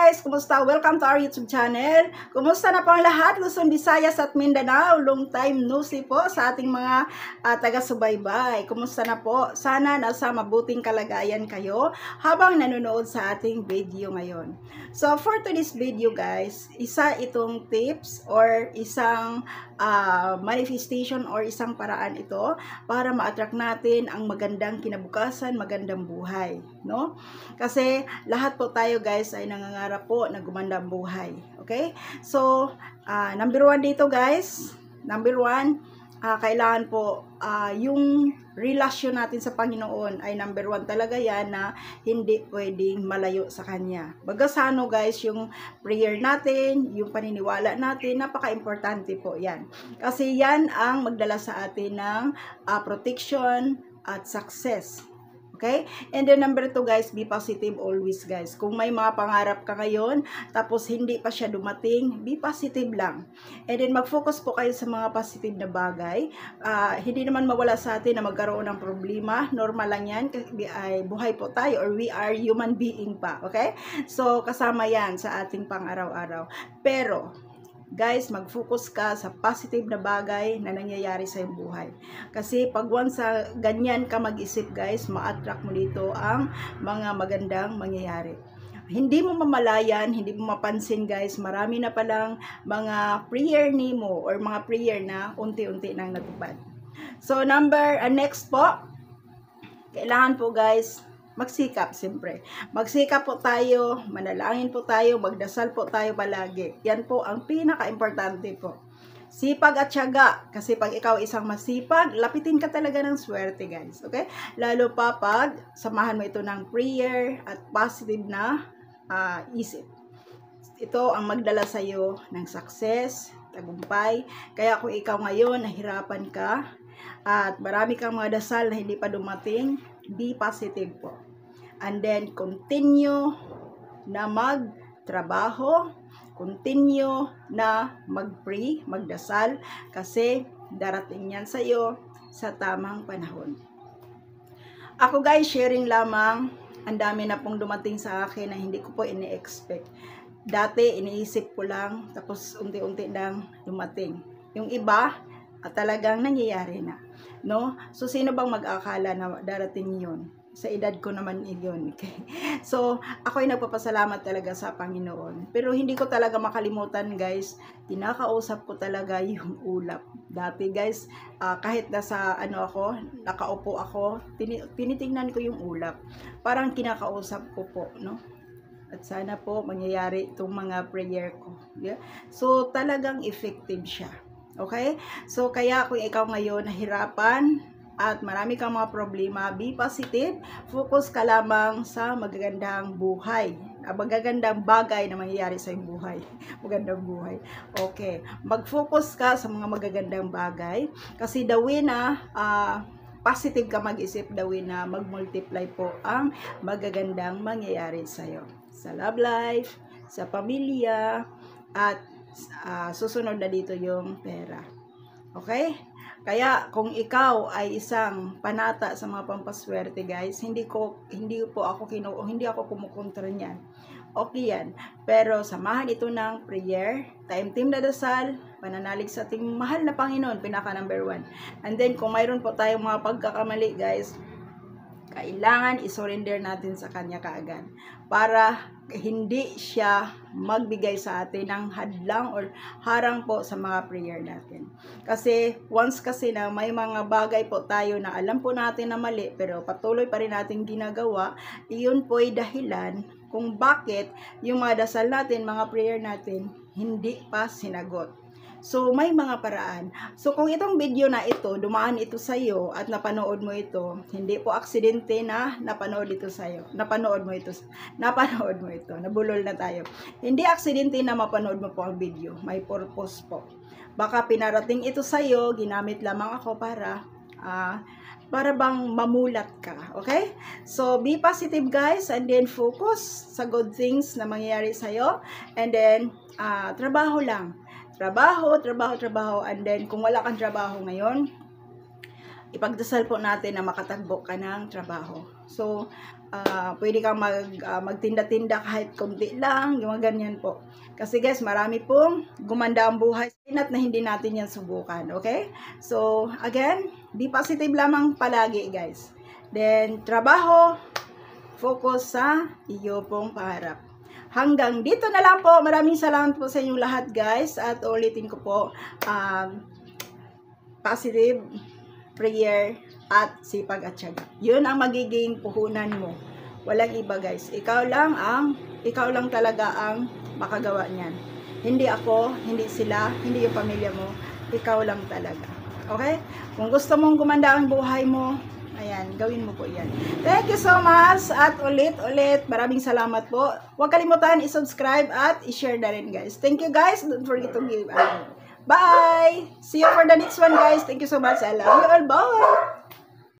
guys! Kumusta? Welcome to our YouTube channel. Kumusta na po ang lahat? Luzon, Visayas at Mindanao. Long time no see po sa ating mga taga-subaybay. Kumusta na po? Sana nasa mabuting kalagayan kayo habang nanonood sa ating video ngayon. So for today's video guys, isa itong tips or isang manifestation or isang paraan ito para ma-attract natin ang magandang kinabukasan, magandang buhay, no? Kasi lahat po tayo guys ay nangangarap po na gumanda ang buhay. Okay? So, number one dito guys, kailangan po yung relasyon natin sa Panginoon ay number one talaga yan na hindi pwedeng malayo sa Kanya. Bagasano guys, yung prayer natin, yung paniniwala natin, napaka-importante po yan. Kasi yan ang magdala sa atin ng protection at success. Okay? And then number 2 guys, be positive always guys. Kung may mga pangarap ka ngayon, tapos hindi pa siya dumating, be positive lang. And then mag-focus po kayo sa mga positive na bagay. Hindi naman mawala sa atin na magkaroon ng problema. Normal lang yan. Ay, buhay po tayo or we are human being pa. Okay? So, kasama yan sa ating pang-araw-araw. Pero, guys, mag-focus ka sa positive na bagay na nangyayari sa iyong buhay. Kasi pag once sa ganyan ka mag-isip guys, ma-attract mo dito ang mga magandang mangyayari. Hindi mo mamalayan, hindi mo mapansin guys, marami na palang mga prayer nimo or mga prayer na unti-unti nang natupad. So next po, kailangan po guys, magsikap siyempre. Magsikap po tayo, manalangin po tayo, magdasal po tayo palagi. Yan po ang pinaka-importante po. Sipag at tiyaga. Kasi pag ikaw isang masipag, lapitin ka talaga ng swerte guys. Okay? Lalo pa pag samahan mo ito ng prayer at positive na isip. Ito ang magdala sa iyo ng success, tagumpay. Kaya kung ikaw ngayon nahirapan ka at marami kang mga dasal na hindi pa dumating, be positive po. And then, continue na magtrabaho, continue na mag-pray, magdasal, kasi darating yan sa iyo sa tamang panahon. Ako guys, sharing lamang, ang dami na pong dumating sa akin na hindi ko po ini-expect. Dati, iniisip ko lang, tapos unti-unti lang dumating. Yung iba, talagang nangyayari na. No? So, sino bang mag-akala na darating yun? Sa edad ko naman yun. Okay? So, ako ay nagpapasalamat talaga sa Panginoon. Pero hindi ko talaga makalimutan guys, tinakausap ko talaga yung ulap. Dati guys, kahit nasa nakaupo ako, tinitingnan ko yung ulap. Parang kinakausap ko po, no? At sana po mangyayari itong mga prayer ko. Yeah? So, talagang effective siya. Okay? So, kaya kung ikaw ngayon nahirapan at marami kang mga problema, be positive. Focus ka lamang sa magagandang buhay. Magagandang bagay na mangyayari sa iyong buhay. Magandang buhay. Okay. Mag-focus ka sa mga magagandang bagay. Kasi the way na positive ka mag-isip, the way na mag-multiply po ang magagandang mangyayari sa iyo. Sa love life, sa pamilya, at susunod na dito yung pera. Okay? Kaya kung ikaw ay isang panata sa mga pampaswerte guys, hindi ako kumukontra niyan. Okay yan. Pero samahan ito ng prayer, time na dasal, pananalig sa ating mahal na Panginoon, pinaka number 1. And then kung mayroon po tayong mga pagkakamali guys, kailangan isurrender natin sa Kanya kaagad para hindi siya magbigay sa atin ng hadlang or harang po sa mga prayer natin. Kasi once kasi na may mga bagay po tayo na alam po natin na mali pero patuloy pa rin natin ginagawa, iyon po ay dahilan kung bakit yung mga dasal natin, mga prayer natin hindi pa sinagot. So, may mga paraan. So, kung itong video na ito, dumaan ito sa iyo at napanood mo ito, hindi po aksidente na napanood ito sa iyo. Napanood mo ito. Nabulol na tayo. Hindi aksidente na mapanood mo po ang video. May purpose po. Baka pinarating ito sa iyo, ginamit lamang ako para bang mamulat ka. Okay? So, be positive guys and then focus sa good things na mangyayari sa iyo. And then, trabaho lang. Trabaho, and then kung wala kang trabaho ngayon, ipagdasal po natin na makatagbo ka ng trabaho. So, pwede kang magtinda-tinda kahit konti lang, yung ganyan po. Kasi guys, marami pong gumanda ang buhay at na hindi natin yan subukan, okay? So, again, be positive lamang palagi guys. Then, trabaho, focus sa iyo pong pangarap. Hanggang dito na lang po. Maraming salamat po sa inyong lahat guys. At ulitin ko po, positive, prayer, at sipag at tiyaga. Yun ang magiging puhunan mo. Walang iba guys. Ikaw lang talaga ang makagawa niyan. Hindi ako, hindi sila, hindi yung pamilya mo. Ikaw lang talaga. Okay? Kung gusto mong gumanda ang buhay mo, ayan, gawin mo po yan. Thank you so much. At ulit, maraming salamat po. Huwag kalimutan i-subscribe at i-share na rin guys. Thank you guys. Don't forget to give. Bye! See you for the next one guys. Thank you so much. I love you all. Bye!